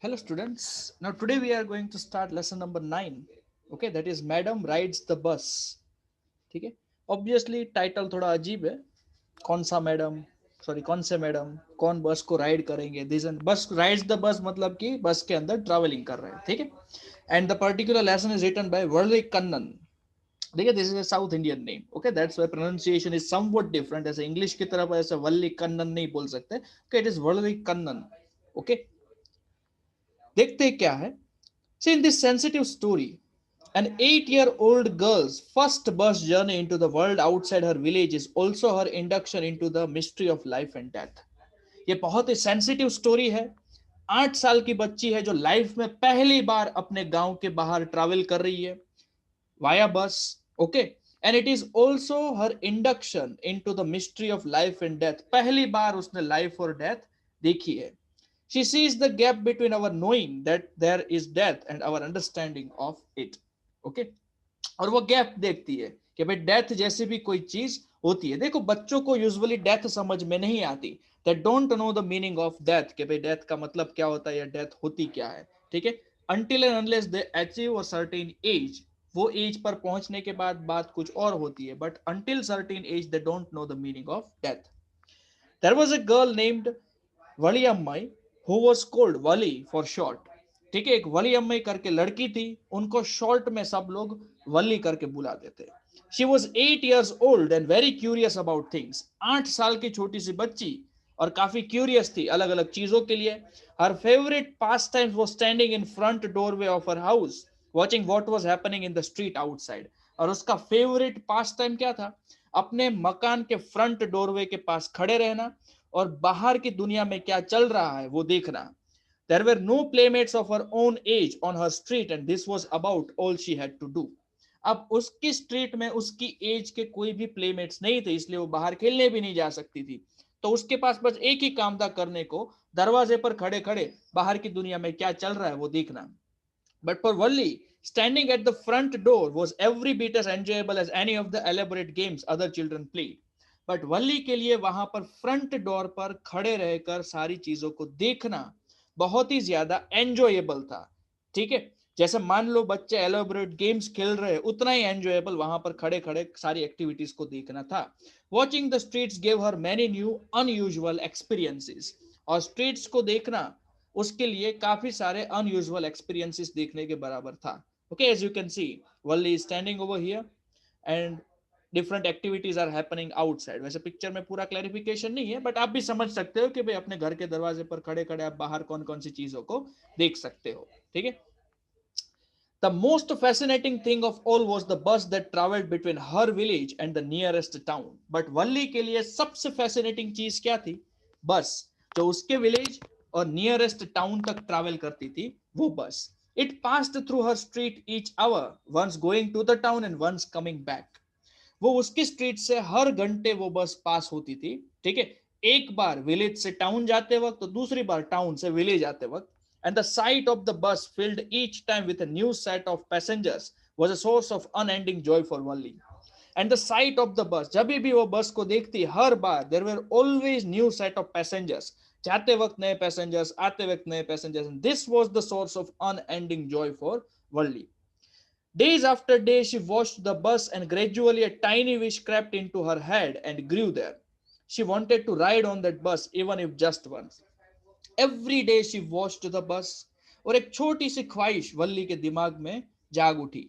Hello students. Now today we are going to start lesson number 9. Okay, that is Madam Rides the Bus. ठीक है. Obviously title थोड़ा अजीब है. कौन सा मैडम, सॉरी कौन से मैडम, कौन बस को राइड करेंगे. दिस बस राइड्स द बस मतलब कि बस के अंदर ट्रैवलिंग कर रहे हैं. ठीक है. And the particular lesson is written by Valli Kannan. देखिए this is a South Indian name. Okay, that's why pronunciation is somewhat different. ऐसे इंग्लिश की तरफ ऐसे वल्ली कन्नन नहीं बोल सकते. Okay, it is Valli Kannan. Okay, देखते क्या है. See, in this sensitive story, an 8-year-old girl's first bus journey into the world outside her village is also her induction into the mystery of life and death. ये बहुत ही sensitive story है. 8 साल की बच्ची है जो लाइफ में पहली बार अपने गांव के बाहर ट्रैवल कर रही है वाया बस. Okay, and it is also her induction into the mystery of life and death. पहली बार उसने लाइफ और डेथ देखी है. She sees the gap between our knowing that there is death and our understanding of it. Okay? और वो gap देखती है कि भाई डेथ जैसी भी कोई चीज होती है. देखो बच्चों को यूजुअली डेथ समझ में नहीं आती. दे don't know the meaning of death कि भाई डेथ का मतलब क्या होता है या डेथ होती क्या है. ठीक है. Until and unless they achieve a certain age, वो एज पर पहुंचने के बाद बात कुछ और होती है. But until certain age they don't know the meaning of death. There was a girl named Valliammai who was called Valli for short. ठीक है, एक वली अम्माई करके लड़की थी, उनको शॉर्ट में सब लोग वली करके बुलाते थे. She was 8 years old and very curious about things. 8 साल की छोटी सी बच्ची और काफी क्यूरियस थी अलग अलग चीजों के लिए. हर favourite pass time was standing in front doorway of her house watching what was happening in the street outside. और उसका फेवरेट पास टाइम क्या था? अपने मकान के फ्रंट डोरवे के पास खड़े रहना और बाहर की दुनिया में क्या चल रहा है वो देखना. There were no playmates of her own age on her street and this was about all she had to do. अब उसकी स्ट्रीट में उसकी एज के कोई भी प्लेमेट्स नहीं थे, इसलिए वो बाहर खेलने भी नहीं जा सकती थी. तो उसके पास बस एक ही काम था करने को, दरवाजे पर खड़े खड़े बाहर की दुनिया में क्या चल रहा है वो देखना. But for Valli, standing at the front door was every bit as enjoyable as any of the elaborate games other children played. But Valli के लिए वहां पर फ्रंट डोर पर खड़े रहकर सारी चीजों को देखना बहुत ही ज्यादा एंजॉयबल था. ठीक है, जैसे मान लो बच्चे एलोबरेट गेम्स खेल रहे हैं, उतना ही एंजॉयबल वहां पर खड़े खड़े सारी एक्टिविटीज को देखना था. Watching the streets gave her many new unusual experiences. और स्ट्रीट्स को देखना उसके लिए काफी सारे अनयूजुअल एक्सपीरियंसेस देखने के बराबर था. Okay, as you can see Valli standing over here and different activities are happening outside. वैसे पिक्चर में पूरा क्लैरिफिकेशन नहीं है, बट आप भी समझ सकते हो कि भाई अपने घर के दरवाजे पर खड़े खड़े आप बाहर कौन कौन सी चीजों को देख सकते हो. ठीक है. The most fascinating thing of all was the bus that traveled between her village and the nearest town. But वल्ली के लिए सबसे fascinating चीज क्या थी? बस जो उसके विलेज और नियरेस्ट टाउन तक ट्रैवल करती थी वो बस. It passed through her street each hour, once going to the town and once coming back. वो उसकी स्ट्रीट से हर घंटे वो बस पास होती थी. ठीक है, एक बार विलेज से टाउन जाते वक्त तो दूसरी बार टाउन से विलेज आते वक्त. And the sight of the bus filled each time with a new set of passengers was a source of unending joy for Valli. And the sight of the bus, जब भी वो बस को देखती हर बार there were always new set of passengers. जाते वक्त नए passengers, आते वक्त नए passengers. And this was the source of unending joy for Valli. Days after days, she watched the bus, and gradually a tiny wish crept into her head and grew there. She wanted to ride on that bus, even if just once. Every day she watched the bus. और एक छोटी सी ख्वाहिश वल्ली के दिमाग में जाग उठी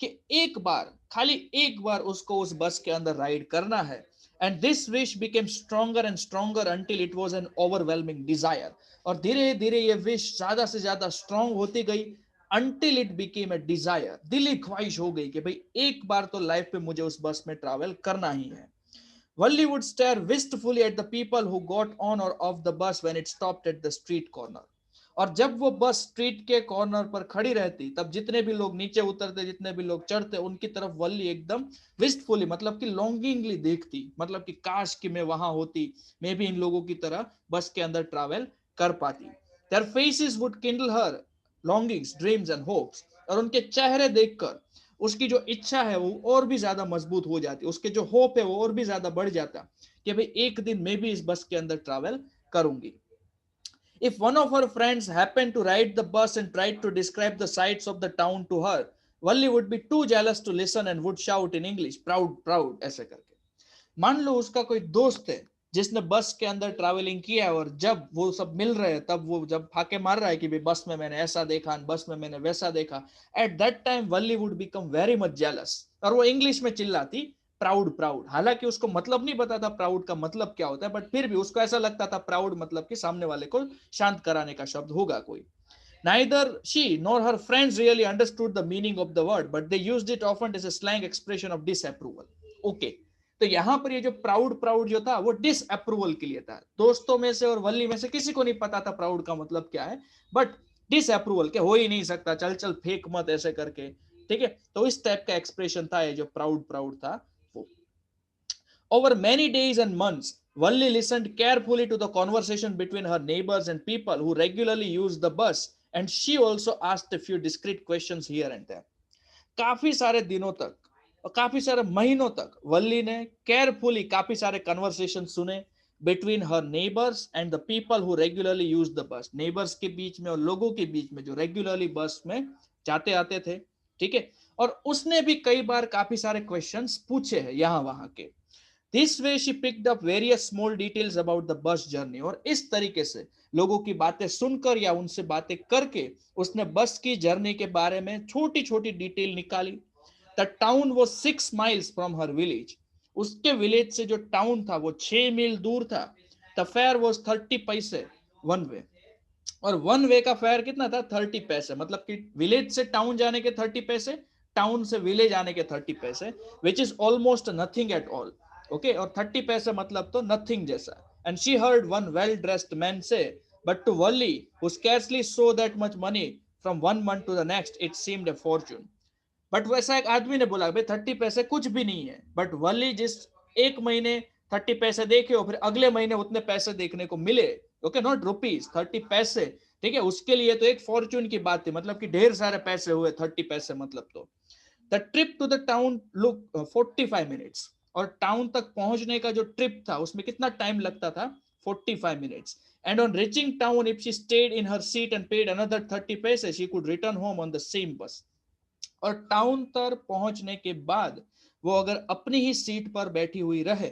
कि एक बार, खाली एक बार उसको उस बस के अंदर राइड करना है. And this wish became stronger and stronger until it was an overwhelming desire. और धीरे धीरे ये विश ज्यादा से ज्यादा स्ट्रांग होती गई until it became a desire. दिली ख्वाहिश हो गई कि भाई एक बार तो लाइफ में मुझे उस बस में ट्रैवल करना ही है. Valli would stare wistfully at the people who got on or off the bus when it stopped at the street corner. और जब वो बस स्ट्रीट के कॉर्नर पर खड़ी रहती तब जितने भी लोग नीचे उतरते, जितने भी लोग चढ़ते, उनकी तरफ वल्ली एकदम विस्टफुली मतलब कि लॉन्गिंगली देखती. मतलब कि काश कि मैं वहां होती, मैं भी इन लोगों की तरह बस के अंदर ट्रैवल कर पाती. Their faces would kindle her longings, dreams and hopes. और उनके चेहरे देखकर उसकी जो इच्छा है वो और भी ज्यादा मजबूत हो जाती, उसके जो होप है वो और भी ज्यादा बढ़ जाता कि भाई एक दिन मैं भी इस बस के अंदर ट्रैवल करूंगी. If one of her friends happened to ride the bus and tried to describe the sights of the town to her, Valli would be too jealous to listen and would shout in English, proud, proud, ऐसे करके. मान लो उसका कोई दोस्त है जिसने बस के अंदर ट्रैवलिंग किया है, और जब वो सब मिल रहे हैं तब वो जब फाके मार रहा है कि भाई बस में मैंने ऐसा देखा, बस में मैंने वैसा देखा, at that time Valli would become very much jealous, और वो इंग्लिश में चिल्लाती प्राउड प्राउड. हालांकि उसको मतलब नहीं पता था प्राउड का मतलब क्या होता है, बट फिर भी उसको ऐसा लगता था प्राउड मतलब कि सामने वाले को शांत कराने का शब्द होगा कोई. Neither she nor her friends really understood the meaning of the word, but they used it often as a slang expression of disapproval. Okay. तो यहां पर ये जो प्राउड प्राउड जो था वो डिसअप्रूवल के लिए था. दोस्तों में से और वल्ली में से किसी को नहीं पता था प्राउड का मतलब क्या है, बट डिसअप्रूवल के हो ही नहीं सकता, चल चल फेक मत ऐसे करके. ठीक है, तो इस टाइप का एक्सप्रेशन था ये जो प्राउड प्राउड था वो. Over many days and months, Valli listened carefully to the conversation between her neighbors and people who regularly used the bus, and she also asked a few discreet questions here and there. काफी सारे दिनों तक और काफी सारे महीनों तक वल्ली ने केयरफुली काफी सारे कन्वर्सेशन सुने between her neighbours and the people who regularly use the bus. Neighbours के बीच में और लोगों के बीच में जो रेगुलरली बस में जाते आते थे. ठीक है, और उसने भी कई बार काफी सारे क्वेश्चंस पूछे हैं यहाँ वहां के. This way she picked up various small details about the bus journey. और इस तरीके से लोगों की बातें सुनकर या उनसे बातें करके उसने बस की जर्नी के बारे में छोटी छोटी डिटेल निकाली. The town was 6 miles from her village. उसके विलेज से जो टाउन था वो 6 मील दूर था. The fare was 30 पैसे वन वे. और वन वे का फेयर कितना था? 30 पैसे. मतलब कि विलेज से टाउन जाने के 30 पैसे, टाउन से विलेज आने के 30 पैसे, which is almost nothing at all. Okay, और 30 पैसे मतलब तो नथिंग जैसा. And she heard one well dressed man से, but to Valli who scarcely saw that much money from one month to the next it seemed a fortune. But वैसा एक आदमी ने बोला भाई 30 पैसे कुछ भी नहीं है, बट वली जिस एक महीने 30 पैसे देखे हो फिर अगले महीने उतने पैसे देखने को मिले, ओके, नॉट रुपीज, 30 पैसे. ठीक है, उसके लिए तो एक फॉर्च्यून की बात थी, मतलब कि ढेर सारे पैसे हुए 30 पैसे मतलब. तो the trip to the town look 45 minutes. और टाउन तक पहुंचने का जो ट्रिप था उसमें कितना टाइम लगता था? 45 minutes. And on reaching town if she stayed in her seat and paid another 30 पैसे she could return home on the same बस. और टाउन तक पहुंचने के बाद वो अगर अपनी ही सीट पर बैठी हुई रहे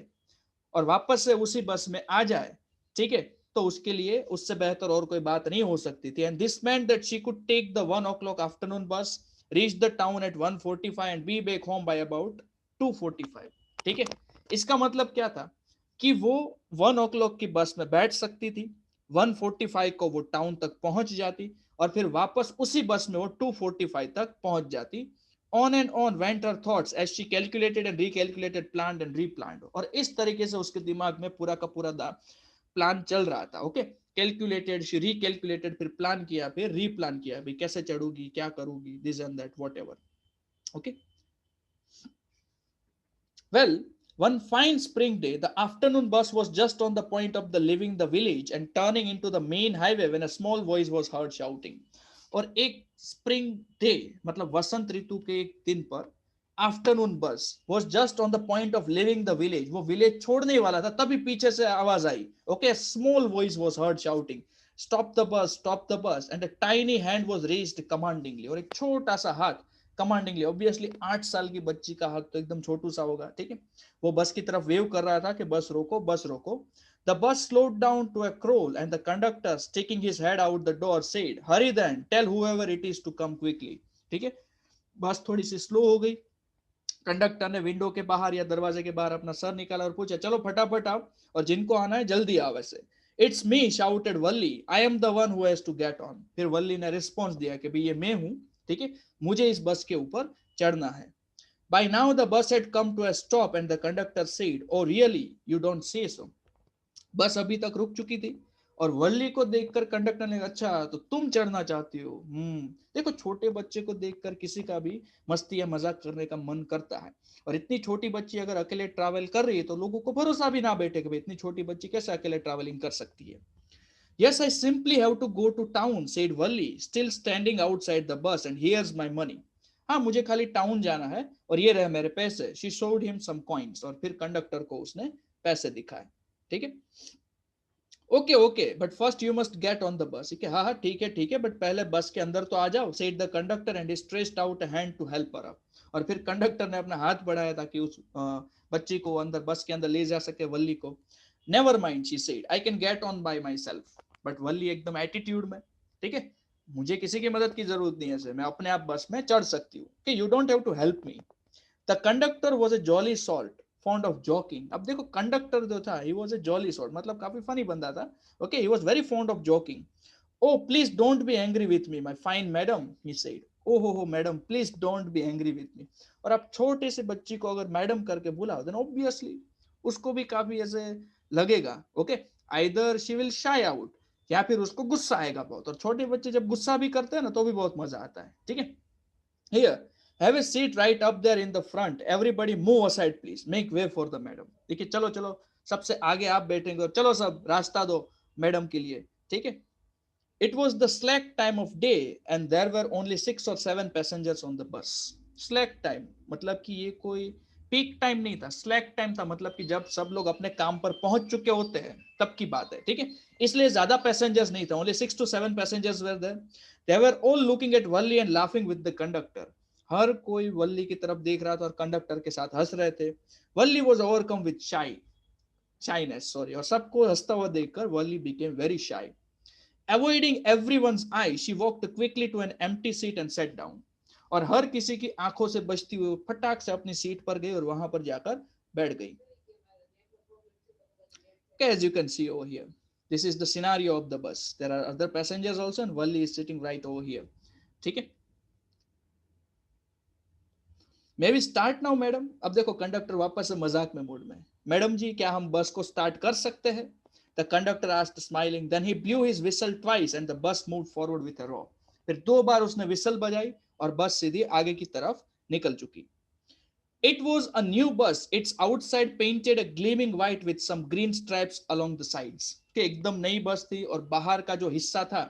और वापस से उसी बस में आ जाए, ठीक है, तो उसके लिए उससे बेहतर और कोई बात नहीं हो सकती थी. And this meant that she could take the 1 o'clock afternoon bus, reach the town at 1:45 and be back home by about 2:45. ठीक है, इसका मतलब क्या था कि वो 1 o'clock की बस में बैठ सकती थी, 1:45 को वो टाउन तक पहुंच जाती और फिर वापस उसी बस में वो 2:45 तक पहुंच जाती. On and on went her thoughts as she calculated and recalculated, planned and replanned. और इस तरीके से उसके दिमाग में पूरा का पूरा प्लान चल रहा था. ओके, कैलकुलेटेड, शी रिकैलकुलेटेड, फिर प्लान किया, फिर रीप्लान किया, भाई कैसे चढ़ूगी, क्या करूंगी, this and that whatever. Okay, well, one fine spring day, the afternoon bus was just on the point of the leaving the village and turning into the main highway when a small voice was heard shouting. और एक spring day मतलब वसंत ऋतु के एक दिन पर afternoon bus was just on the point of leaving the village. वो village छोड़ने वाला था तभी पीछे से आवाज आई. Okay, small voice was heard shouting, stop the bus and a tiny hand was raised commandingly. और एक छोटा सा हाथ कमांडिंगली, ऑब्वियसली 8 साल की बच्ची का हाथ तो एकदम छोटू सा होगा. ठीक है, वो बस की तरफ वेव कर रहा था कि बस रोको, बस रोको. The bus slowed down to a crawl and the conductor, sticking his head out the door, said, "Hurry then, tell whoever it is to come quickly." ठीक है, बस थोड़ी सी स्लो हो गई. कंडक्टर ने विंडो के बाहर या दरवाजे के बाहर अपना सर निकाला और पूछा, चलो फटाफट आओ और जिनको आना है जल्दी आओ. वैसे it's me, shouted Valli, I am the one who has to get on. फिर वल्ली ने रिस्पॉन्स दिया कि भाई ये मैं हूं, ठीक है, मुझे इस बस के ऊपर चढ़ना है. By now the bus had come to a stop and the conductor said, "Oh really? You don't say so." बस अभी तक रुक चुकी थी और वल्ली को देखकर कंडक्टर ने, अच्छा तो तुम चढ़ना चाहती हो. देखो, छोटे बच्चे को देखकर किसी का भी मस्ती या मजाक करने का मन करता है. और इतनी छोटी बच्ची अगर अकेले ट्रैवल कर रही है तो लोगों को भरोसा भी ना बैठे कि भाई इतनी छोटी बच्ची कैसे अकेले ट्रैवलिंग कर सकती है. Yes, I simply have to go to town, said Valli, still standing outside the bus, and here's my money. हाँ, मुझे खाली टाउन जाना है और ये रहे मेरे पैसे. She showed him some coins. और फिर कंडक्टर को उसने पैसे दिखाए. ठीक है, okay okay but first you must get on the bus. हाँ हाँ ठीक है बट पहले बस के अंदर तो आ जाओ, said the conductor and stretched out a hand to help her up. और फिर कंडक्टर ने अपना हाथ बढ़ाया ताकि उस बच्ची को अंदर बस के अंदर ले जा सके, वल्ली को। Never mind she said, I can get on by myself. But Valli एकदम एटीट्यूड में, ठीक है, मुझे किसी की मदद की जरूरत नहीं है, मैं अपने आप बस में चढ़ सकती हूँ, you don't have to help me. The conductor was a jolly sort fond of joking. अब देखो कंडक्टर जो था he was a jolly sort, मतलब काफी फनी बंदा था। Okay, he was very fond of joking. Oh please don't be angry with me my fine madam, he said. Oh हो madam please don't be angry with me. और आप छोटे से बच्ची को अगर मैडम करके बुलाओ देन ऑब्वियसली उसको भी काफी ऐसे लगेगा। ओके, आइदर शी विल शाई आउट, या फिर उसको गुस्सा आएगा बहुत। और छोटे बच्चे जब गुस्सा भी करते हैं ना तो भी बहुत मजा आता है, ठीक है। Here, have a seat right up there in the front. Everybody move aside, please. Make way for the madam. ठीक है, चलो चलो, सबसे आगे आप बैठेंगे और चलो सब रास्ता दो मैडम के लिए, ठीक है। It was the slack time of day and there were only 6 or 7 passengers on the bus. Slack time मतलब कि ये कोई पीक टाइम नहीं था, स्लैक टाइम था, मतलब कि जब सब लोग अपने काम पर पहुंच चुके होते हैं तब की बात है, ठीक है। इसलिए ज्यादा पैसेंजर्स नहीं था, only 6 to 7 passengers were there. They were all looking at Valli and laughing with the conductor. हर कोई वल्ली की तरफ देख रहा था और कंडक्टर के साथ हंस रहे थे। वल्ली was overcome with shyness, sorry, और सबको हंसता हुआ देखकर वल्ली became very shy. Avoiding everyone's eye, she walked quickly to an empty seat and sat down. और हर किसी की आंखों से बचती हुई फटाक से अपनी सीट पर गई और वहां पर जाकर बैठ गई। As you can see over here, this is the scenario of the bus. There are other passengers also and Valli is sitting right over here. ठीक है, may be start now madam. अब देखो कंडक्टर वापस से मजाक में mood में, madam जी क्या हम बस को स्टार्ट कर सकते हैं? The conductor asked smiling, then he blew his whistle twice and the bus moved forward with a roar. फिर 2 बार उसने व्हिसल बजाई और बस सीधी आगे की तरफ निकल चुकी। It was a new bus. Its outside painted a gleaming white with some green stripes along the sides. कि एकदम नई बस थी और बाहर का जो हिस्सा था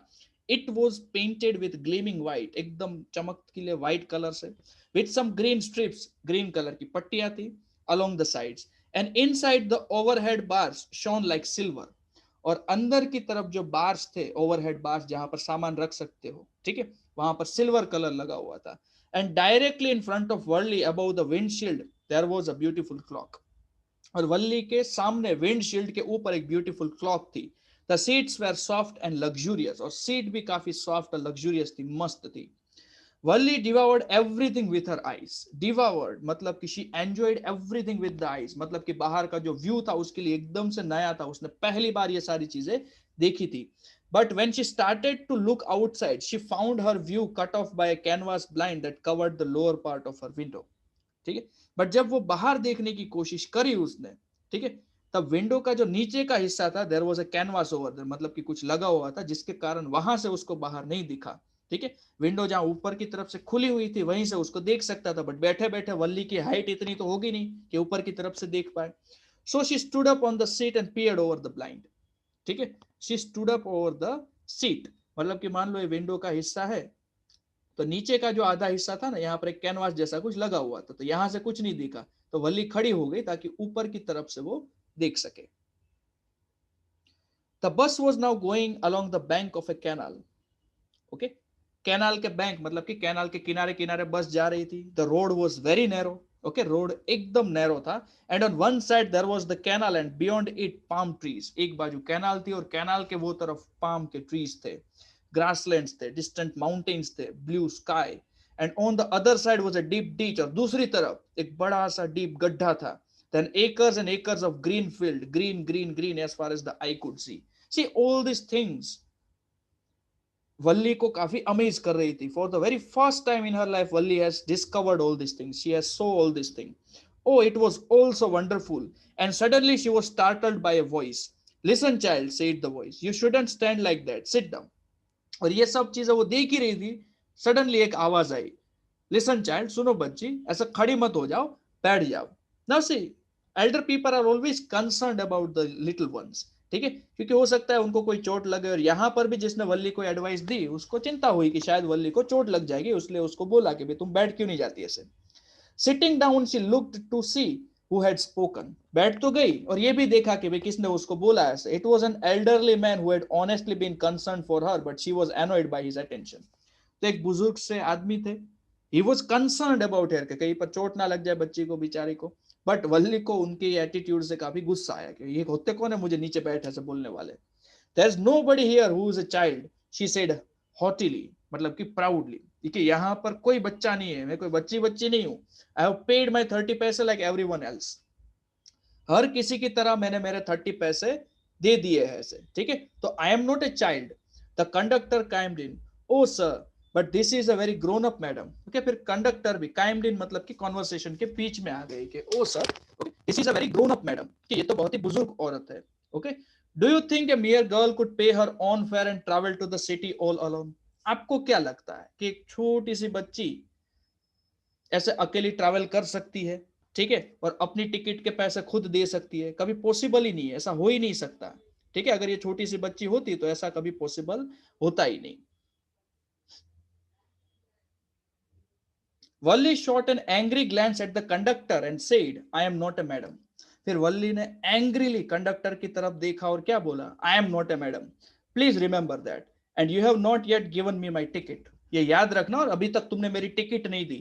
it was painted with gleaming white, एकदम चमकतीले white कलर से, with some green strips, green colour की पट्टियां थी along the sides, and inside the overhead bars shone like silver. और अंदर की तरफ जो बार्स थे, ओवरहेड बार्स जहां पर सामान रख सकते हो, ठीक है, वहां पर सिल्वर कलर लगा हुआ था। And directly in front of Worli above the windshield there was a beautiful clock. और वल्ली के सामने विंडशील्ड के ऊपर एक ब्यूटीफुल क्लॉक थी। The seats were soft and luxurious, और सीट भी काफी सॉफ्ट और लग्जूरियस थी, मस्त थी। Valli devoured everything with her eyes. Devoured मतलब कि she enjoyed everything with the eyes, मतलब कि बाहर का जो व्यू था उसके लिए एकदम से नया था, उसने पहली बार ये सारी चीजें देखी थी। But when she started to look outside, she found her view cut off by a canvas blind that covered the lower part of her window. ठीक है, बट जब वो बाहर देखने की कोशिश करी उसने, ठीक है, तब विंडो का जो नीचे का हिस्सा था there was a canvas over there, मतलब कि कुछ लगा हुआ था जिसके कारण वहां से उसको बाहर नहीं दिखा। ठीक है, विंडो जहां ऊपर की तरफ से खुली हुई थी वहीं से उसको देख सकता था, बट बैठे बैठे वल्ली की हाइट इतनी तो होगी नहीं कि ऊपर की तरफ से देख पाए। So she stood up on the seat and peered over the blind. ठीक है, she stood up over the seat, मतलब कि मान लो ये विंडो का हिस्सा है, तो नीचे का जो आधा हिस्सा था ना, यहाँ पर एक कैनवास जैसा कुछ लगा हुआ था, तो यहां से कुछ नहीं दिखा, तो वल्ली खड़ी हो गई ताकि ऊपर की तरफ से वो देख सके। The bus was now going along the bank of A canal. Okay, canal के बैंक मतलब कि कैनाल के किनारे किनारे बस जा रही थी। The road was very narrow. Okay, road एकदम नैरो था। And on one side there was the canal and beyond it palm trees. एक बाजू कैनाल थी और कैनाल के वो तरफ पाम के ट्रीज थे, ग्रासलैंड्स थे, डिस्टेंट माउंटेन्स थे, blue sky. And on the other side was a deep ditch, और दूसरी तरफ एक बड़ा सा डीप गड्ढा था। Then acres and acres of green field, green green green as far as the eye could see all these things वल्ली को काफी अमेज कर रही थी। For the very first time in her life Valli has discovered all this things, she has so all this thing. Oh, it was all so wonderful. And suddenly she was startled by a voice. Listen, child, said the voice. You shouldn't stand like that. Sit down. और ये सब चीजें वो देख ही रही थी, suddenly एक आवाज आई, लिसन चाइल्ड, सुनो बच्ची, ऐसा खड़ी मत हो जाओ, बैठ जाओ। Now see, elder people are always concerned about the little ones. ठीक है, क्योंकि हो सकता है उनको कोई चोट लगे, और यहाँ पर भी जिसने वल्ली को एडवाइस दी उसको चिंता हुई कि शायद वल्ली को चोट लग जाएगी, इसलिए उसको बोला कि तुम बैठ क्यों नहीं जाती ऐसे। Sitting down she looked to see who had spoken. बैठ तो गई और ये भी देखा कि भाई किसने उसको बोला ऐसे. It was an elderly man who had honestly been concerned for her, but she was annoyed by his attention. तो एक बुजुर्ग से आदमी थे. He was concerned about her कि कहीं पर चोट ना लग जाए बच्ची को बेचारी को. बट वल्ली को उनके एटीट्यूड से काफी गुस्सा आया कि ये होते कौन है मुझे नीचे बैठे से बोलने वाले. There's nobody here who is a child, she said haughtily, मतलब कि proudly. कि यहाँ पर कोई बच्चा नहीं है, मैं कोई बच्ची नहीं हूं. I have paid my 30 पैसे like everyone else. हर किसी की तरह मैंने मेरे 30 पैसे दे दिए हैं ऐसे. ठीक है, तो I am not a child. The conductor chimed in. Oh sir, but this is a very grown up madam. Okay, फिर कंडक्टर भी chimed in मतलब कि कॉन्वर्सेशन के बीच में आ गई कि oh sir, okay, this is a very grown up madam. कि ये तो बहुत ही बुजुर्ग औरत है. Okay, do you think a mere girl could pay her own fare and travel to the city all alone? आपको क्या लगता है कि एक छोटी सी बच्ची ऐसे अकेली ट्रैवल कर सकती है, ठीक है, और अपनी टिकट के पैसे खुद दे सकती है? कभी पॉसिबल ही नहीं है, ऐसा हो ही नहीं सकता. ठीक है, अगर ये छोटी सी बच्ची होती तो ऐसा कभी पॉसिबल होता ही नहीं. वल्ली shot an angry glance at the conductor and said, I am not a madam. फिर वल्ली ने एंग्रीली कंडक्टर की तरफ देखा और क्या बोला? I am not a madam. Please remember that. And you have not yet given me my ticket. ये याद रखना, और अभी तक तुमने मेरी टिकट नहीं दी.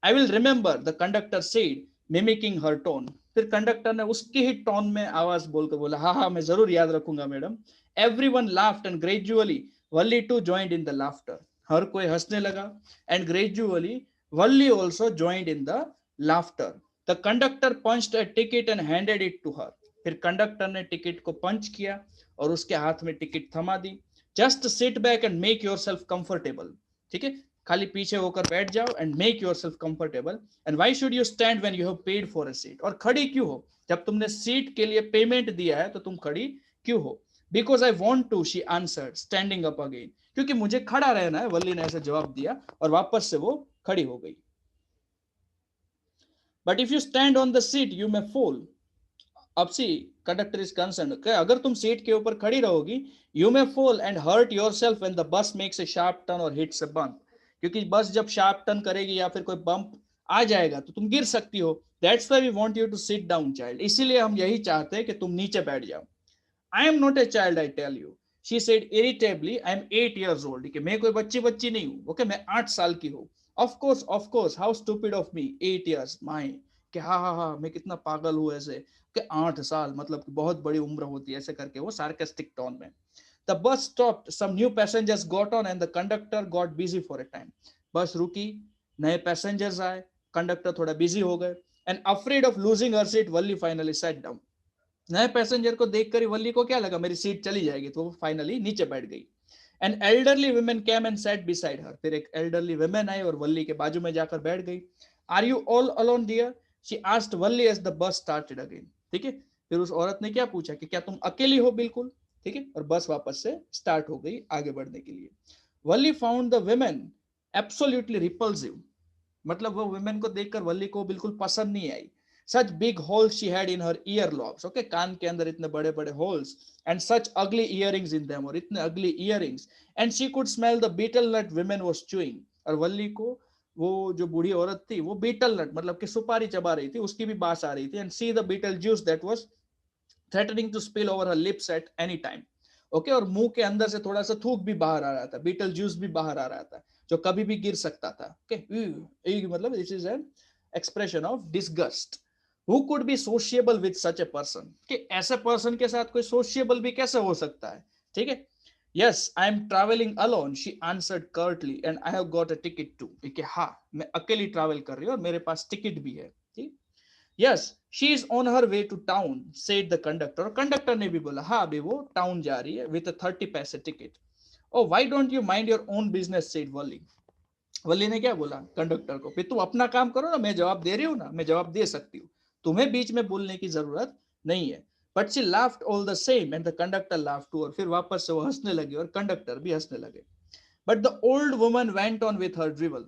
I will remember, the conductor said, mimicking her tone. फिर कंडक्टर ने उसकी ही टोन में आवाज बोलकर बोला, हाँ हाँ मैं जरूर याद रखूंगा madam. Everyone laughed and gradually Valli too joined in the laughter. हर कोई हंसने लगा and gradually Valli also joined in the laughter. The conductor punched a ticket and handed it to her. फिर कंडक्टर ने टिकट को पंच किया और उसके हाथ में टिकट थमा दी. Just sit back and make yourself comfortable. ठीक है, खाली पीछे होकर बैठ जाओ and make yourself comfortable. And why should you stand when you have paid for a seat? और खड़ी क्यों हो? जब तुमने सीट के लिए पेमेंट दिया है तो तुम खड़ी क्यों हो? Because I want to, she answered, standing up again. क्योंकि मुझे खड़ा रहना है, वल्ली ने ऐसा जवाब दिया और वापस से वो खड़ी हो गई. But if you stand on the seat you may fall. अब सी कंडक्टर इज कंसर्न, अगर तुम सीट के ऊपर खड़ी रहोगी, you may fall and hurt yourself when the bus makes a sharp turn और हिट्स अ बम्प. क्योंकि बस जब शार्प टर्न करेगी या फिर कोई बम्प आ जाएगा तो तुम गिर सकती हो. That's why we want you to sit down child. इसीलिए हम यही चाहते हैं कि तुम नीचे बैठ जाओ. I am not a child I tell you, she said irritably. I am 8 years old. कि मैं कोई बच्ची नहीं हूँ. ओके, मैं 8 साल की हूँ. Of course how stupid of me, 8 years माई. कि हाँ मैं कितना पागल हूँ ऐसे कि 8 साल मतलब कि बहुत बड़ी उम्र होती है, ऐसे करके वो सार्केस्टिक टोन में. The bus stopped, some new passengers got on and the conductor got busy for a time. बस रुकी, नए पैसेंजर्स आए, कंडक्टर थोड़ा बिजी हो गए. And afraid of losing her seat, Valli finally sat down. नए passenger को देखकर वल्ली को क्या लगा मेरी सीट चली जाएगी, तो वो फाइनली नीचे बैठ गई. An elderly woman came and sat beside her. फिर एक elderly woman आई और वल्ली के बाजू में जाकर बैठ गई. Are you all alone dear? She asked Valli as the bus started again. ठीक है, फिर उस औरत ने क्या पूछा कि क्या तुम अकेली हो? बिल्कुल. ठीक है, और बस वापस से स्टार्ट हो गई आगे बढ़ने के लिए. Valli found the woman absolutely repulsive. मतलब वो वुमेन को देखकर वल्ली को बिल्कुल पसंद नहीं आई. Such big holes she had in her ear lobes. Okay, कान के अंदर इतने बड़े बड़े होल्स. एंड सच अगली इयरिंग्स इन देम, और इतने ugly earrings. And she could smell the betel nut woman was chewing. और वल्ली को वो जो बूढ़ी औरत थी वो बीटल नट मतलब कि सुपारी चबा रही थी, उसकी भी बास आ रही थी. And see the betel juice that was threatening to spill over her lips at any time. Okay, और मुंह के अंदर से थोड़ा सा थूक भी बाहर आ रहा था, बीटल जूस भी बाहर आ रहा था जो कभी भी गिर सकता था. ओके, मतलब this is an expression of disgust. Who could be sociable with such a person? कि ऐसे पर्सन के साथ कोई सोशिएबल भी कैसे हो सकता है? ठीक है. Yes, I am traveling alone, she answered curtly, and I have got a ticket too. कि हाँ मैं अकेली ट्रैवल कर रही हूँ और मेरे पास टिकट भी है. ठीक. Yes, she is on her way to town, said the conductor. और कंडक्टर ने भी बोला हाँ अभी वो टाउन जा रही है with a 30 पैसे ticket. Oh, why don't you mind your own business, said Wally. वली ने क्या बोला कंडक्टर को, फिर तुम अपना काम करो ना, मैं जवाब दे रही हूँ ना, मैं जवाब दे सकती हूँ, तुम्हें बीच में बोलने की जरूरत नहीं है. But she laughed all the same and the conductor laughed too. और फिर वापस से वो हंसने लगी और कंडक्टर भी हंसने लगे. But the old woman went on with her drivel.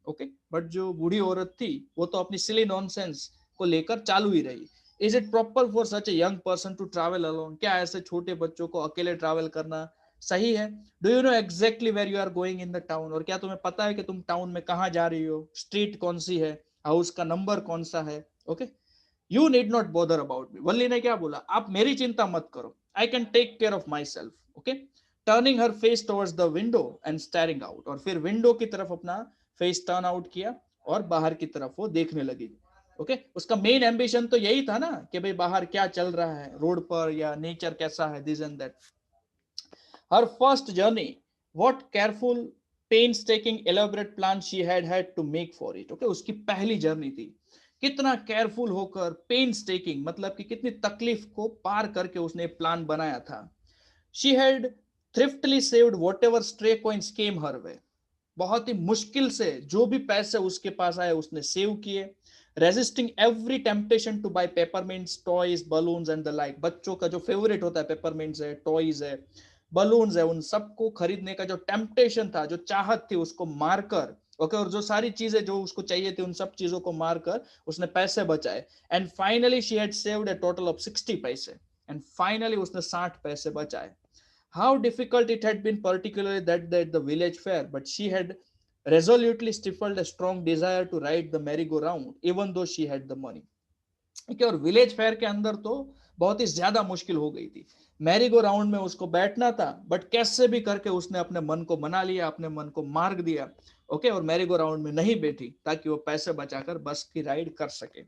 Okay, but जो बूढ़ी औरत थी वो तो अपनी सिली नॉनसेंस को लेकर चालू ही रही. Is it proper for such a young person to travel alone? क्या ऐसे छोटे बच्चों को अकेले ट्रैवल करना सही है? Do you know exactly where you are going in the town? और क्या तुम्हें पता है कि तुम टाउन में कहाँ जा रही हो? स्ट्रीट कौन सी है? हाउस का नंबर कौन सा है? Okay, you need not bother about me. Valli ने क्या बोला, आप मेरी चिंता मत करो, I can take care of myself, okay. Turning her face towards the window and staring out, और फिर विंडो की तरफ अपना फेस टर्न आउट किया और बाहर की तरफ वो देखने लगी, ओके। उसका मेन एम्बिशन तो यही था ना कि भाई बाहर क्या चल रहा है रोड पर, या नेचर कैसा है, this and that. Her first journey, what careful painstaking elaborate plan she had to make for it, okay। उसकी पहली जर्नी थी, कितना केयरफुल होकर, पेनस्टेकिंग मतलब कि कितनी तकलीफ को पार करके उसने प्लान बनाया था। She had thriftily saved whatever stray coins came her way, बहुत ही मुश्किल से जो भी पैसे उसके पास आए उसने सेव किए। Resisting every temptation to buy peppermints, toys, balloons and the like, बच्चों का जो फेवरेट होता है, पेपरमिंट्स है, टॉयज है, बलून्स है, उन सबको खरीदने का जो टेम्पटेशन था, जो चाहत थी, उसको मारकर, ओके। और जो सारी चीजें जो उसको चाहिए थी, उन सब चीजों को मारकर उसने पैसे बचाए। And finally she had saved a total of 60 पैसे, एंड फाइनली उसने 60 पैसे बचाए। How difficult it had been, particularly that the village fair, but she had resolutely stifled a strong desire to ride the merry-go-round, even though she had the money. ठीक है, और village fair के अंदर तो बहुत ही ज्यादा मुश्किल हो गई थी, मैरी गो राउंड में उसको बैठना था, बट कैसे भी करके उसने अपने मन को मना लिया, अपने मन को मार्ग दिया, ओके। और मैरी गो राउंड में नहीं बैठी ताकि वो पैसे बचाकर बस की राइड कर सके।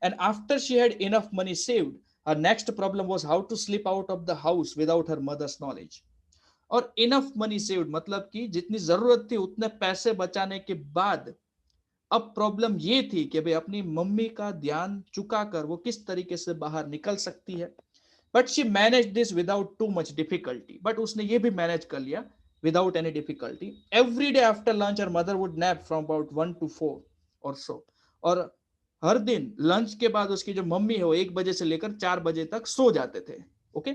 And after she had enough money saved, her next problem was how to slip out of the house without her mother's knowledge. और इनफ मनी सेव्ड मतलब कि जितनी जरूरत थी उतने पैसे बचाने के बाद अब प्रॉब्लम ये थी कि भाई अपनी मम्मी का ध्यान चुकाकर वो किस तरीके से बाहर निकल सकती है। But she manage this without too much difficulty, but उसने ये भी मैनेज कर लिया without any difficulty. Every day after lunch her mother would nap from about 1 to 4 और सो, और हर दिन लंच के बाद उसकी जो मम्मी है वो 1 बजे से लेकर 4 बजे तक सो जाते थे, okay.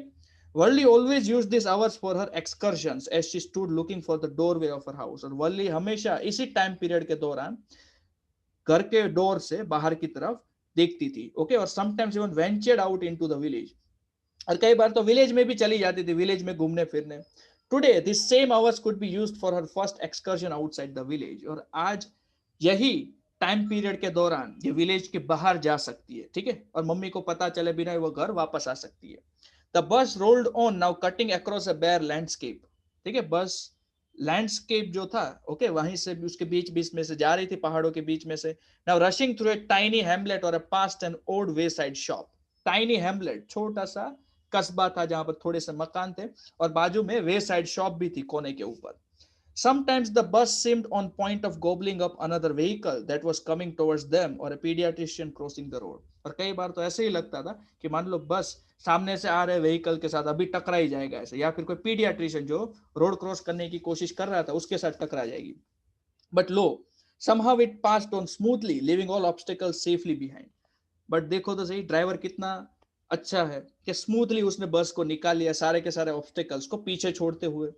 Valli always use this hours for her excursions as she stood looking for the doorway of her house, और वर्ली हमेशा इसी टाइम पीरियड के दौरान घर के डोर से बाहर की तरफ देखती थी, ओके। और sometimes even ventured out into the village, और कई बार तो विलेज में भी चली जाती थी, विलेज में घूमने फिरने। Today this same hours could be used for her first excursion outside the village, और आज यही टाइम पीरियड के दौरान ये विलेज के बाहर जा सकती है, ठीक है, और मम्मी को पता चले बिना वो घर वापस आ सकती है। The bus rolled on now cutting across a bare landscape, ठीक है, बस लैंडस्केप जो था, ओके, वहीं से उसके बीच बीच में से जा रही थी, पहाड़ों के बीच में से। Now rushing through a tiny hamlet और a past an old wayside shop. Tiny hamlet, छोटा सा कस्बा था जहां पर थोड़े से मकान थे, और बाजू में वे साइड शॉप भी थी कोने के ऊपर। Sometimes the bus seemed on point of gobbling up another vehicle that was coming towards them or a pediatrician crossing the road. और कई बार तो ऐसे ही लगता था कि मान लो बस सामने से आ रहे व्हीकल के साथ अभी टकरा ही जाएगा ऐसे, या फिर कोई पीडियाट्रिशियन जो रोड क्रॉस करने की कोशिश कर रहा था उसके साथ टकरा जाएगी। But low, somehow it passed on smoothly, leaving all obstacles safely behind. But देखो तो सही, ड्राइवर कितना अच्छा है कि स्मूथली उसने बस को निकाल लिया, सारे के सारे ऑब्स्टिकल्स को पीछे छोड़ते हुए।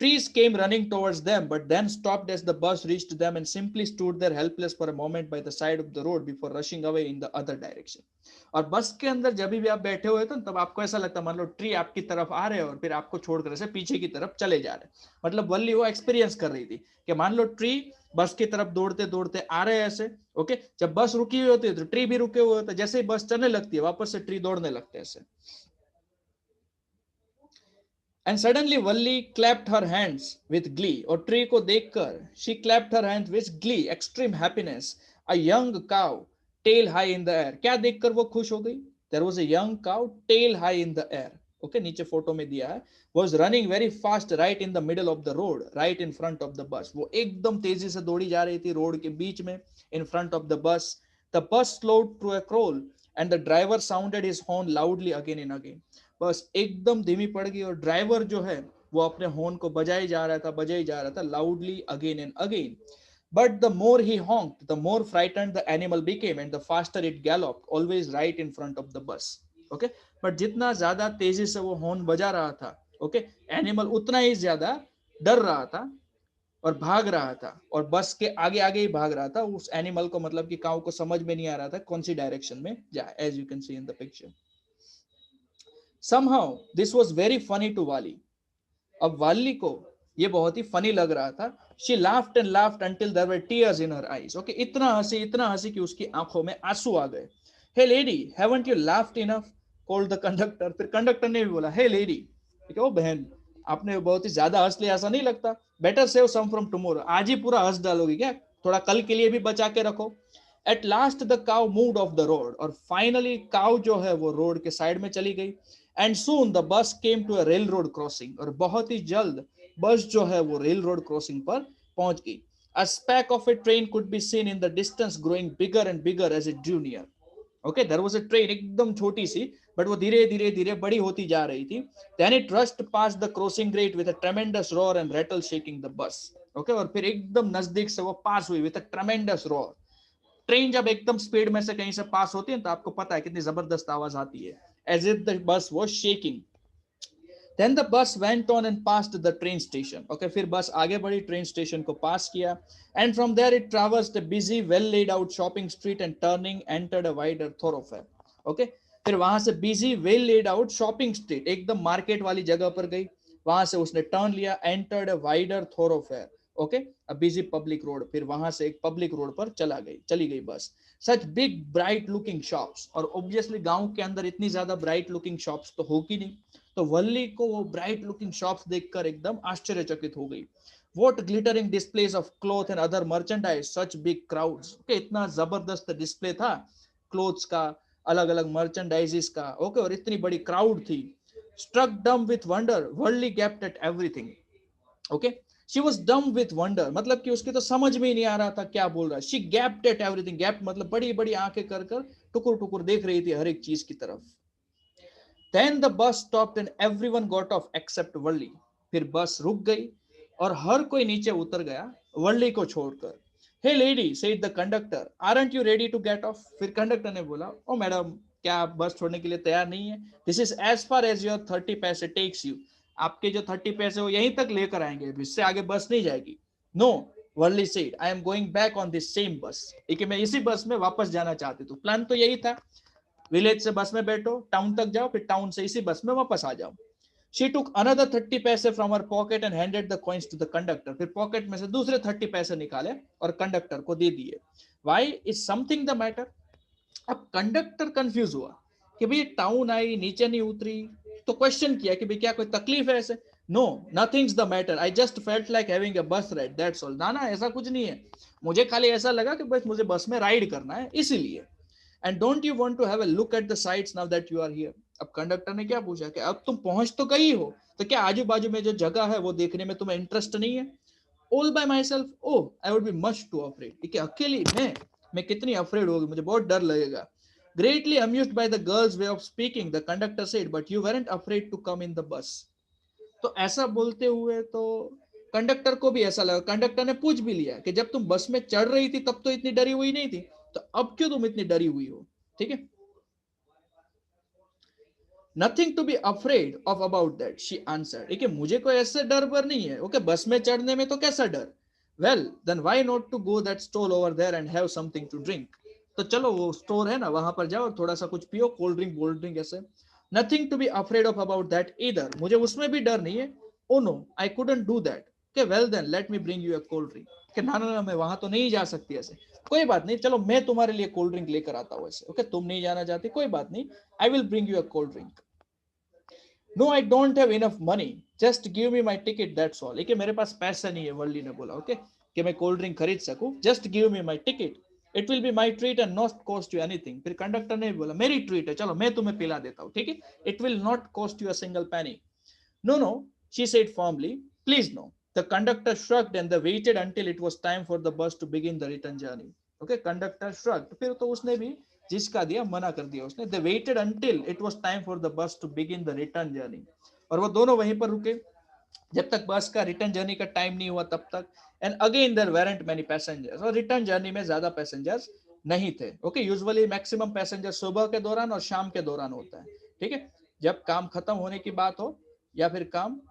Trees came running towards them, but then stopped as the bus reached them and simply stood there helpless for a moment by the side of the road before rushing away in the other direction. और बस के अंदर जब भी आप बैठे हुए थे तब आपको ऐसा लगता, मान लो ट्री आपकी तरफ आ रहे हैं और फिर आपको छोड़कर ऐसे पीछे की तरफ चले जा रहे, मतलब वल्ली वो एक्सपीरियंस कर रही थी कि मान लो ट्री बस की तरफ दौड़ते दौड़ते आ रहे हैं ऐसे, ओके। जब बस रुकी हुई होती है तो ट्री भी रुके हुए होते, जैसे ही बस चलने लगती है वापस से ट्री दौड़ने लगते हैं ऐसे। And suddenly Valli clapped her hands with glee, और ट्री को देखकर she clapped her hands with glee, extreme happiness. A young cow, tail high in the air. क्या देखकर वो खुश हो गई? There was a young cow, tail high in the air. Okay, नीचे फोटो में दिया है, was running very fast right in the middle of the road, right in front of the bus. वो एकदम तेजी से दौड़ी जा रही थी रोड के बीच में, in front of the bus. The bus slowed to a crawl and the driver sounded his horn loudly again and again. बस एकदम धीमी पड़ गई और ड्राइवर जो है वो अपने हॉर्न को बजाई जा रहा था loudly again and again. But the more he honked the more frightened the animal became and the faster it galloped, always right in front of the bus, okay. But जितना ज्यादा तेजी से वो हॉर्न बजा रहा था, ओके, एनिमल उतना ही ज्यादा डर रहा था और भाग रहा था, और बस के आगे आगे ही भाग रहा था। उस एनिमल को मतलब कि काऊ को समझ में नहीं आ रहा था कौन सी डायरेक्शन में जाए, as you can see in the picture. Somehow this was very funny to Wali. अब वाली को ये बहुत ही फनी लग रहा था। She laughed and laughed until there were tears in her eyes. Okay, इतना हंसी कि उसकी आंखों में आंसू आ गए। Hey lady, haven't you laughed enough, called the conductor. फिर कंडक्टर ने भी बोला, हे लेडी, ठीक है, वो बहन, आपने बहुत ही ज्यादा हंस लिया, ऐसा नहीं लगता, better save some from tomorrow, आज ही पूरा हंस डालोगी क्या, थोड़ा कल के लिए भी बचा के रखो। At last the cow moved of the road, और फाइनली काउ जो है वो रोड के साइड में चली गई। And soon the bus came to a rail road crossing, और बहुत ही जल्द बस जो है वो रेल रोड क्रॉसिंग पर पहुंच गई। A speck of a train could be seen in the distance, growing bigger and bigger as it drew near. Okay, there was a train, एकदम छोटी सी, बट वो धीरे धीरे धीरे बड़ी होती जा रही थी. Then it rushed past the crossing grate with a tremendous roar and rattle, shaking the bus. Okay, और फिर एकदम नजदीक से वो पास हुई with a tremendous roar. Train जब एकदम स्पीड में से कहीं से पास होती है तो आपको पता है कितनी जबरदस्त आवाज आती है. As if the bus was shaking. Then the bus went on and passed the train station. Okay, फिर बस आगे बढ़ी, ट्रेन स्टेशन को पास किया. And from there it traversed a busy, well laid out shopping street and turning entered a wider thoroughfare. Okay, फिर वहां से busy, well laid out shopping street, एकदम मार्केट वाली जगह पर गई. वहां से उसने टर्न लिया, entered a wider thoroughfare. Okay, a busy public road, फिर वहां से एक पब्लिक रोड पर चली गई बस. Such big bright looking shops, और ऑब्वियसली गांव के अंदर इतनी ज्यादा ब्राइट लुकिंग शॉप्स तो होगी नहीं, तो वल्ली को वो ब्राइट लुकिंग शॉप्स देखकर एकदम आश्चर्यचकित हो गई. What glittering displays of cloth and other merchandise, such big crowds. Okay, इतना जबरदस्त डिस्प्ले था क्लोथ्स का, अलग अलग मर्चेंडाइजेस का. ओके, और इतनी बड़ी क्राउड थी. Struck dumb with wonder, Worldly gaped at everything. Okay, she was डम विथ वंडर, मतलब कि उसके तो समझ में ही नहीं आ रहा था क्या बोल रहा है. She gapped at everything, gap मतलब बड़ी बड़ी आंखें कर कर टुकुर टुकुर देख रही थी हर एक चीज की तरफ. Then the bus stopped and everyone got off except Worli. फिर बस रुक गई और हर कोई नीचे उतर गया वर्ली को छोड़कर. हे lady, said the conductor, aren't you ready to get off? फिर कंडक्टर ने बोला, ओ मैडम, क्या आप बस छोड़ने के लिए तैयार नहीं है? This is as far as your 30 पैसे takes you. आपके जो 30 पैसे हो यहीं तक लेकर आएंगे, इससे आगे बस नहीं जाएगी. No, Worli said, I am going back on this same bus. ठीक है, मैं इसी बस में वापस जाना चाहती थी. प्लान तो यही था, विलेज से बस में बैठो, टाउन तक जाओ, फिर टाउन से इसी बस में वापस आ जाओ. She took another 30 पैसे from her pocket and handed the coins to the conductor. फिर पॉकेट में से दूसरे 30 पैसे निकाले और कंडक्टर को दे दिए. Why is something the matter? अब कंडक्टर कंफ्यूज हुआ कि भाई टाउन आई, नीचे नहीं उतरी, तो क्वेश्चन किया कि भाई क्या कोई तकलीफ है ऐसे. No, nothing's the matter, I just felt like having a bus ride, that's all. ना ना, ऐसा कुछ नहीं है, मुझे खाली ऐसा लगा कि बस मुझे बस में राइड करना है, इसीलिए. And don't you want to have a look at the sights now that you are here? अब कंडक्टर ने क्या पूछा कि अब तुम पहुंच तो गई हो, तो क्या आजू बाजू में जो जगह है वो देखने में तुम्हें इंटरेस्ट नहीं है? All bye my self, oh I would be much to afraid. ठीक है, अकेली मैं कितनी अफ्रेड होगी, मुझे बहुत डर लगेगा. Greatly amused by the girl's way of speaking, the conductor said, but you weren't afraid to come in the bus. तो ऐसा बोलते हुए तो कंडक्टर को भी ऐसा लगा. कंडक्टर ने पूछ भी लिया कि जब तुम बस में चढ़ रही थी तब तो इतनी डरी हुई नहीं थी, तो अब क्यों तुम इतनी डरी हुई हो? ठीक है. Nothing to be afraid of about that, she answer. ठीक है, मुझे कोई ऐसे डर बर नहीं है. ओके, बस में चढ़ने में तो कैसा डर? Well then why not to go that stall over there and have something to drink. तो चलो वो स्टोर है ना, वहां पर जाओ और थोड़ा सा कुछ पियो, कोल्ड ड्रिंक ऐसे. Nothing to be afraid of about that इधर, मुझे उसमें भी डर नहीं है. Oh no, I couldn't do that. Okay, well then let me bring you a cold drink. कि ना ना ना, मैं वहां तो नहीं जा सकती ऐसे. कोई बात नहीं, चलो मैं तुम्हारे लिए कोल्ड ड्रिंक लेकर आता हूँ ऐसे. ओके, तुम नहीं जाना चाहती, कोई बात नहीं, I will bring you a cold drink. No I don't have enough money, just give me my ticket, that's all. ठीक है, मेरे पास पैसा नहीं है, वर्ली ने बोला. ओके, कि मैं कोल्ड ड्रिंक खरीद सकूं, just give me my ticket, it will be my treat and not cost you anything. फिर कंडक्टर ने बोला, मेरी ट्रीट है, चलो मैं तुम्हें पिला देता हूँ. ठीक है, it will not cost you a single penny. No no, she said firmly, please no. The conductor shrugged and they waited until it was time for the bus to begin the return journey. Okay, conductor shrugged, फिर तो उसने भी जिसका दिया, मना कर दिया उसने. They waited until it was time for the bus to begin the return journey. और वो दोनों वहीं पर रुके जब तक बस का रिटर्न जर्नी का टाइम नहीं हुआ तब तक. And again there weren't many passengers, और रिटर्न जर्नी में ज्यादा पैसेंजर्स नहीं थे. ओके, यूजुअली मैक्सिमम पैसेंजर सुबह के दौरान और शाम के दौरान होता है. ठीक है, जब काम खत्म होने की बात हो या फिर काम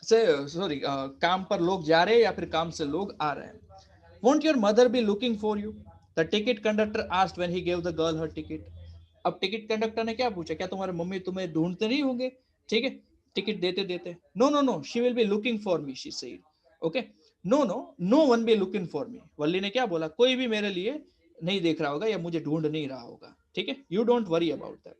से सॉरी काम पर लोग जा रहे हैं या फिर काम से लोग आ रहे हैं. Won't your mother be looking for you? The ticket conductor asked when he gave the girl her ticket. अब टिकट कंडक्टर ने क्या पूछा, क्या तुम्हारे मम्मी तुम्हें ढूंढते नहीं होंगे? ठीक है, टिकट देते देते. No no no, she will be looking for me, she said. Okay, no one be looking for me. Valli ने क्या बोला, कोई भी मेरे लिए नहीं देख रहा होगा या मुझे ढूंढ नहीं रहा होगा, ठीक है, you don't worry about that.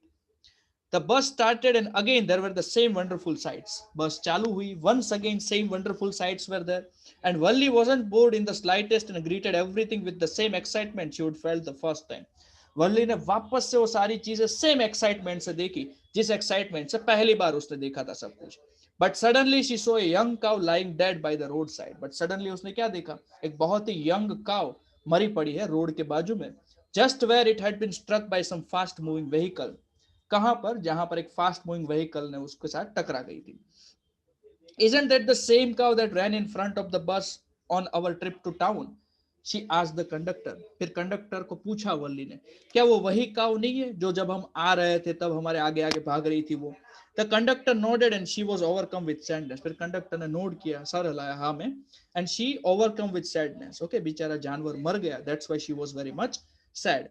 The bus started and again there were the same wonderful sights. Bus चालू हुई, once again same wonderful sights were there, and Valli wasn't bored in the slightest and greeted everything with the same excitement she would felt the first time. वल्ली ने वापस से वो सारी चीजें same excitement से देखी जिस एक्साइटमेंट से पहली बार उसने देखा था सब कुछ। But suddenly she so a young cow lying dead by the road side. But suddenly उसने क्या देखा, एक बहुत ही यंग काउ मरी पड़ी है रोड के बाजू में, just where it had been struck by some fast moving vehicle. कहां पर, जहां पर एक फास्ट मूविंग व्हीकल ने उसके साथ टकरा गई थी। Isn't that the same cow that ran in front of the bus on our trip to town? She asked the conductor. फिर कंडक्टर को पूछा वल्ली ने, क्या वो वही काउ नहीं है जो जब हम आ रहे थे तब हमारे आगे आगे भाग रही थी वो? The conductor nodded and she was overcome with sadness. फिर कंडक्टर ने नोट किया, सर हिलाया हाँ में, and she overcome with sadness. Okay, बेचारा जानवर मर गया, that's why she was very much sad.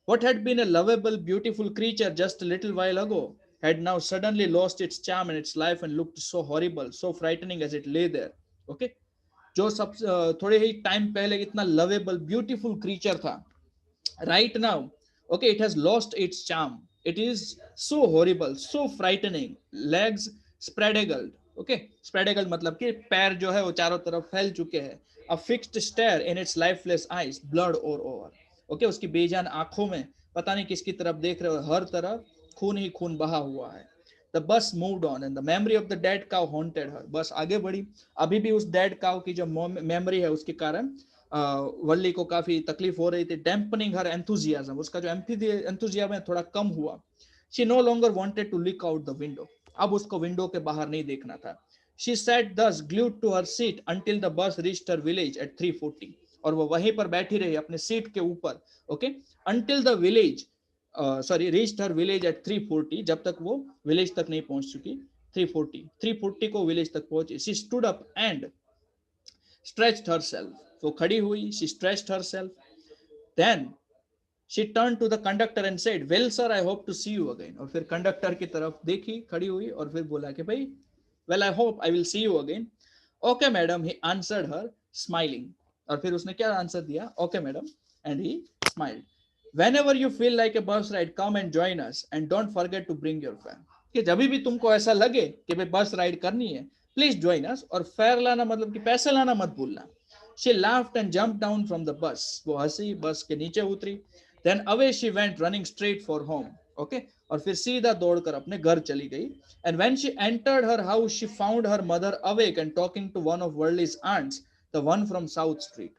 What had been a lovable, beautiful creature just a little while ago had now suddenly lost its charm and its life and looked so horrible, so frightening as it lay there. Okay? जो सब थोड़े ही time पहले इतना lovable beautiful creature था, right now, okay, it has lost its charm. It is so horrible, so frightening. Legs spread eagled. Okay, spread eagled मतलब कि पैर जो है वो चारों तरफ फैल चुके हैं. A fixed stare in its lifeless eyes, blood all over. Okay, उसकी बेजान आंखों में पता नहीं किसकी तरफ देख रहे हो, हर तरफ खून ही खून बहा हुआ है. The bus moved on and the memory of the dead cow haunted her. बस आगे बढ़ी, अभी भी उस dead cow की जो memory है उसके कारण वल्ली को काफी तकलीफ हो रही थी. डैम्पनिंग हर एंथुजियाज्म, उसका जो एंथुजियाज्म है थोड़ा कम हुआ. She no longer wanted to look out the window, अब उसको विंडो के बाहर नहीं देखना था. She sat thus glued to her seat until the bus reached her village at 3:40, और वो वहीं पर बैठी रही अपने सीट के ऊपर. Okay, until the village reached her village at 3:40, जब तक वो विलेज तक नहीं पहुंच चुकी. 3:40 को विलेज तक पहुंची. She stood up and stretched herself, वो खड़ी हुई. She stretched herself. Then she turned to the conductor and said, well sir, I hope to see you again. और फिर कंडक्टर की तरफ देखी, खड़ी हुई, और फिर बोला कि भाई, well I hope I will see you again. Okay madam, he answered her smiling. और फिर उसने क्या आंसर दिया, okay madam, and he smiled. Whenever you feel like a bus ride, come and join us and don't forget to bring your fare. कि जब भी तुमको ऐसा लगे कि भाई बस राइड करनी है, प्लीज ज्वाइन अस, और फेयर लाना मतलब कि पैसे लाना मत भूलना. She laughed and jumped down from the bus. वो हंसी, बस के नीचे उतरी. Then away she went running straight for home. Okay, और फिर सीधा दौड़कर अपने घर चली गई. And when she entered her house, she found her mother awake and talking to one of Worldly's aunts, the one from South Street.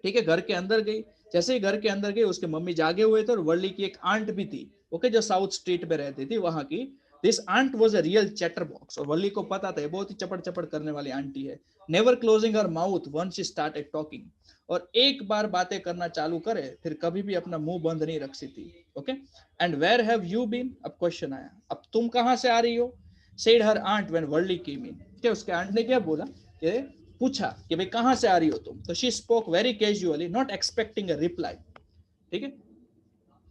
ठीक है, घर के अंदर गई. जैसे ही घर के अंदर गई, उसके मम्मी जागे हुए थे और वर्ली की एक आंट भी थी. ओके, जो साउथ स्ट्रीट पे रहती थी वहां की. This aunt was a real chatterbox, और वर्ली को पता था ये बहुत ही चपड़ चपड़ करने वाली आंटी है. Never closing her mouth once she started talking, और एक बार बातें करना चालू करे फिर कभी भी अपना मुंह बंद नहीं रख सकती. Okay, and where have you been, अब क्वेश्चन आया, अब तुम कहां से आ रही हो? Said her aunt when Valli came in. क्या उसके आंट ने क्या बोला, कि पूछा कि भाई कहां से आ रही हो तुम? तो she spoke very casually, not expecting a reply. ठीक है,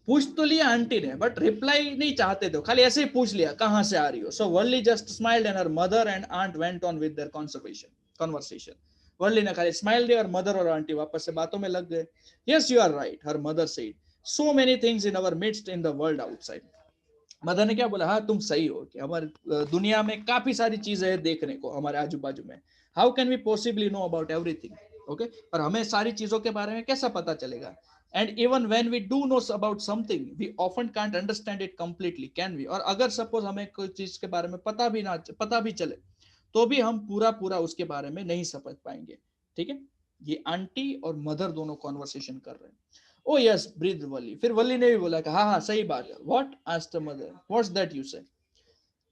पूछ तो लिया आंटी ने, बट रिप्लाई नहीं चाहते थे, खाली ऐसे ही पूछ लिया कहां से आ रही हो. So Valli just smiled and her mother and aunt went on with their conversation. Valli ने खाली स्माइल दिया और मदर और आंटी वापस से बातों में लग गए. Yes you are right, her mother said, so many things in our midst in the world outside. मदर ने क्या बोला, हाँ तुम सही हो कि हमारे दुनिया में काफी सारी चीजें हैं देखने को हमारे आजू बाजू में. How can we possibly know about everything. Okay, और हमें सारी चीजों के बारे में कैसा पता चलेगा. And even when we do know about something we often can't understand it completely, can we. और अगर सपोज हमें कोई चीज के बारे में पता भी चले तो भी हम पूरा पूरा उसके बारे में नहीं समझ पाएंगे. ठीक है, ये आंटी और मदर दोनों कॉन्वर्सेशन कर रहे हैं. ओ यस, ब्रीथ वली. फिर वली ने भी बोला कि हाँ हाँ सही बात है. What asked the mother, what's that you say.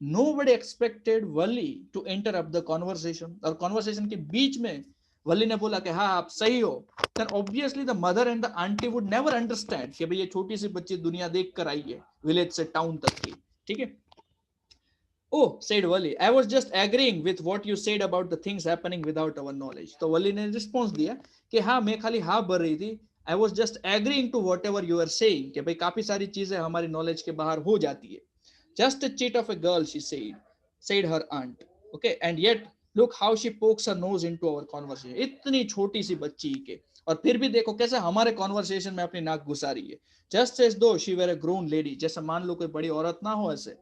Nobody expected Valli to interrupt the conversation, और कॉन्वर्सेशन के बीच में वली ने बोला कि हाँ आप सही हो. Then obviously the mother and the aunty would never understand कि भाई ये छोटी सी बच्ची दुनिया देख कर आई है विलेज से टाउन तक की. ठीक है. Oh, said Wali, I was just agreeing with what you said about the things happening without our knowledge. तो वली ने रिस्पॉन्स दिया कि हाँ मैं खाली हाँ भर रही थी. I was just agreeing to whatever you are saying, कि भाई काफी सारी चीजें हमारी नॉलेज के बाहर हो जाती है. Just a chit of a girl, she said her aunt. Okay, and yet look how she pokes her nose into our conversation, इतनी छोटी सी बच्ची के, और फिर भी देखो कैसे हमारे कॉन्वर्सेशन में अपनी नाक घुसा रही है, just as though she were a grown lady, जैसे मान लो कोई बड़ी औरत ना हो ऐसे।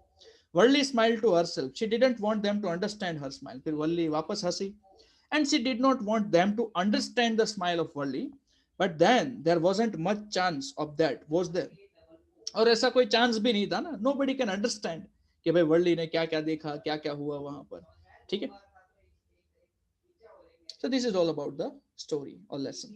Valli smile to herself, she didn't want them to understand her smile, फिर वर्ली वापस हंसी, and she did not want them to understand the smile of Worli, but then there wasn't much chance of that, was there? और ऐसा कोई chance भी नहीं था ना, nobody can understand कि भाई वर्ली ने क्या क्या देखा, क्या क्या हुआ वहां पर, ठीक है। So this is all about the story or lesson.